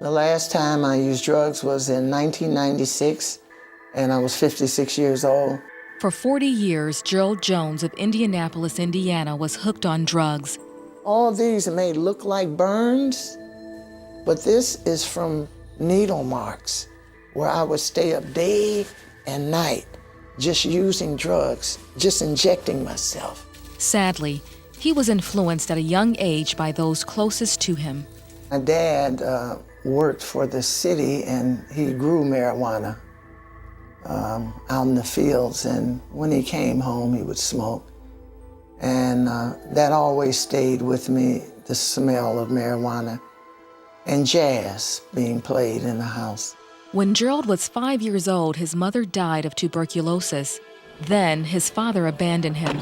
The last time I used drugs was in 1996, and I was 56 years old. For 40 years, Gerald Jones of Indianapolis, Indiana, was hooked on drugs. All these may look like burns, but this is from needle marks, where I would stay up day and night just using drugs, just injecting myself. Sadly, he was influenced at a young age by those closest to him. My dad worked for the city, and he grew marijuana out in the fields, and when he came home, he would smoke. And that always stayed with me, the smell of marijuana and jazz being played in the house. When Gerald was 5 years old, his mother died of tuberculosis. Then his father abandoned him.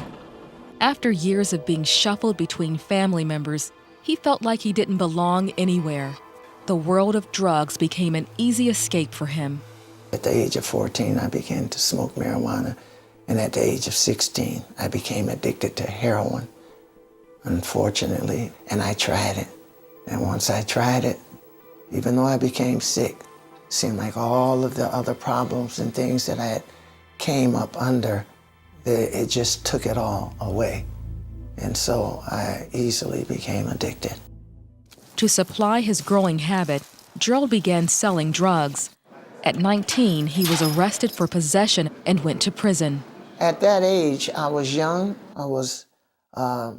After years of being shuffled between family members, he felt like he didn't belong anywhere. The world of drugs became an easy escape for him. At the age of 14, I began to smoke marijuana, and at the age of 16, I became addicted to heroin, unfortunately, and I tried it. And once I tried it, even though I became sick, it seemed like all of the other problems and things that I had came up under, it just took it all away. And so I easily became addicted. To supply his growing habit, Gerald began selling drugs. At 19, he was arrested for possession and went to prison. At that age, I was young. I was a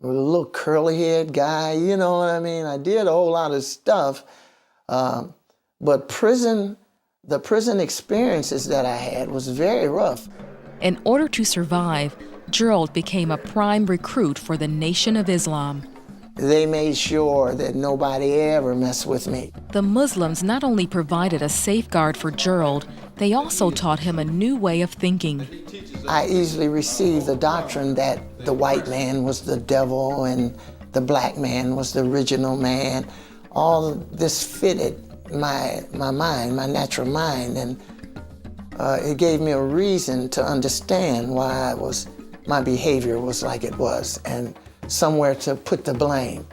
little curly-haired guy, you know what I mean? I did a whole lot of stuff. But the prison experiences that I had was very rough. In order to survive, Gerald became a prime recruit for the Nation of Islam. They made sure that nobody ever messed with me. The Muslims not only provided a safeguard for Gerald, they also taught him a new way of thinking. I easily received the doctrine that the white man was the devil and the black man was the original man. All this fitted my mind, my natural mind, and it gave me a reason to understand why my behavior was like it was, and somewhere to put the blame.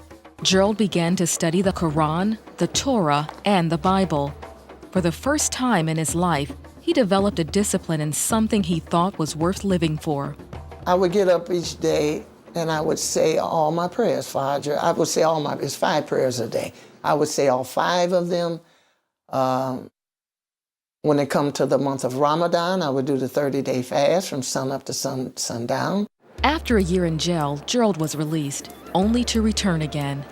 Gerald began to study the Quran, the Torah, and the Bible. For the first time in his life, he developed a discipline in something he thought was worth living for. I would get up each day and I would say all my prayers, Fajr. I would say it's 5 prayers a day. I would say all 5 of them. When it come to the month of Ramadan, I would do the 30-day fast from sunup to sundown. After a year in jail, Gerald was released, only to return again.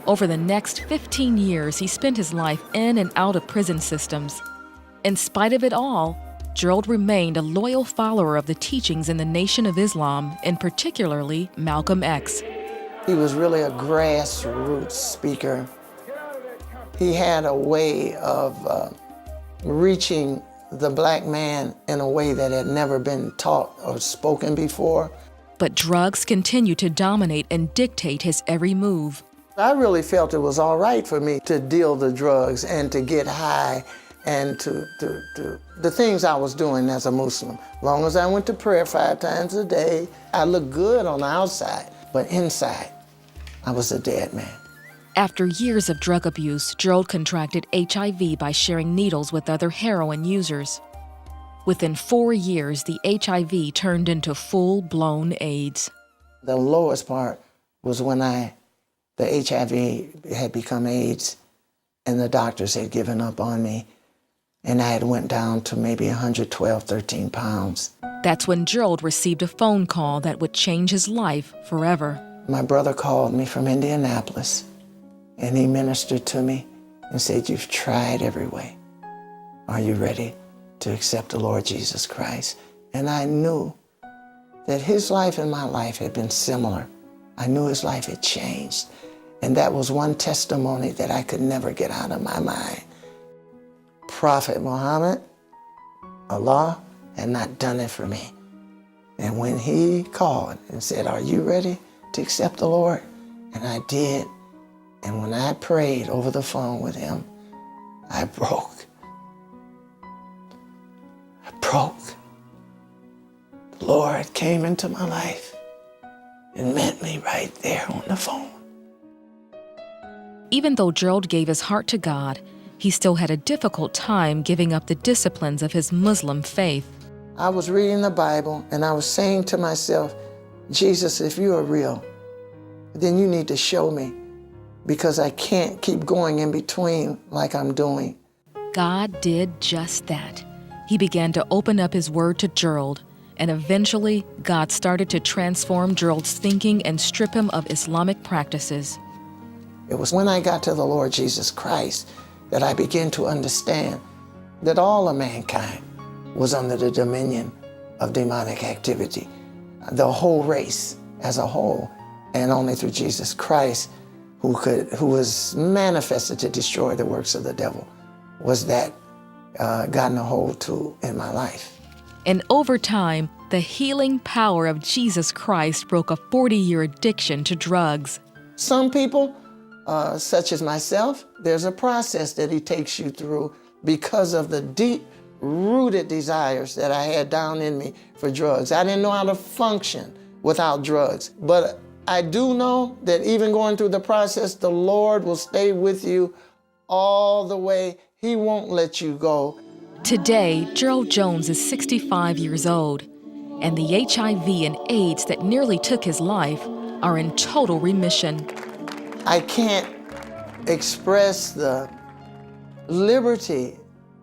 Over the next 15 years, he spent his life in and out of prison systems. In spite of it all, Gerald remained a loyal follower of the teachings in the Nation of Islam, and particularly Malcolm X. He was really a grassroots speaker. He had a way of reaching the black man in a way that had never been taught or spoken before. But drugs continued to dominate and dictate his every move. I really felt it was all right for me to deal the drugs and to get high and to the things I was doing as a Muslim. As long as I went to prayer 5 times a day, I looked good on the outside, but inside, I was a dead man. After years of drug abuse, Gerald contracted HIV by sharing needles with other heroin users. Within 4 years, the HIV turned into full-blown AIDS. The lowest part was when the HIV had become AIDS and the doctors had given up on me, and I had went down to maybe 112, 13 pounds. That's when Gerald received a phone call that would change his life forever. My brother called me from Indianapolis, and he ministered to me and said, "You've tried every way. Are you ready to accept the Lord Jesus Christ?" And I knew that his life and my life had been similar. I knew his life had changed. And that was one testimony that I could never get out of my mind. Prophet Muhammad, Allah, had not done it for me. And when he called and said, "Are you ready to accept the Lord?" And I did. And when I prayed over the phone with him, I broke. The Lord came into my life and met me right there on the phone. Even though Gerald gave his heart to God, he still had a difficult time giving up the disciplines of his Muslim faith. I was reading the Bible and I was saying to myself, Jesus, if you are real, then you need to show me, because I can't keep going in between like I'm doing. God did just that. He began to open up his word to Gerald, and eventually God started to transform Gerald's thinking and strip him of Islamic practices. It was when I got to the Lord Jesus Christ that I began to understand that all of mankind was under the dominion of demonic activity. The whole race as a whole, and only through Jesus Christ, who was manifested to destroy the works of the devil, was that gotten a hold to in my life. And over time, the healing power of Jesus Christ broke a 40-year addiction to drugs. Some people, such as myself, there's a process that he takes you through because of the deep-rooted desires that I had down in me for drugs. I didn't know how to function without drugs, but I do know that even going through the process, the Lord will stay with you all the way. He won't let you go. Today, Gerald Jones is 65 years old, and the HIV and AIDS that nearly took his life are in total remission. I can't express the liberty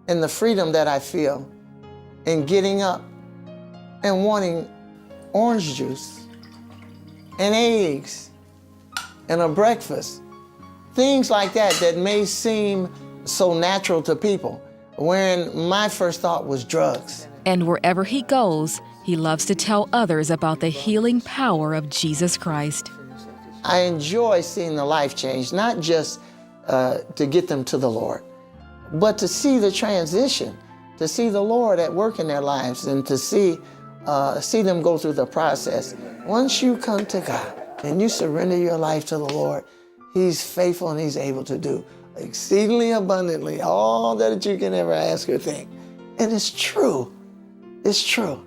and the freedom that I feel in getting up and wanting orange juice and eggs and a breakfast. Things like that may seem so natural to people, when my first thought was drugs. And wherever he goes, he loves to tell others about the healing power of Jesus Christ. I enjoy seeing the life change, not just to get them to the Lord, but to see the transition, to see the Lord at work in their lives, and to see them go through the process. Once you come to God and you surrender your life to the Lord, He's faithful and He's able to do exceedingly abundantly all that you can ever ask or think. And it's true. It's true.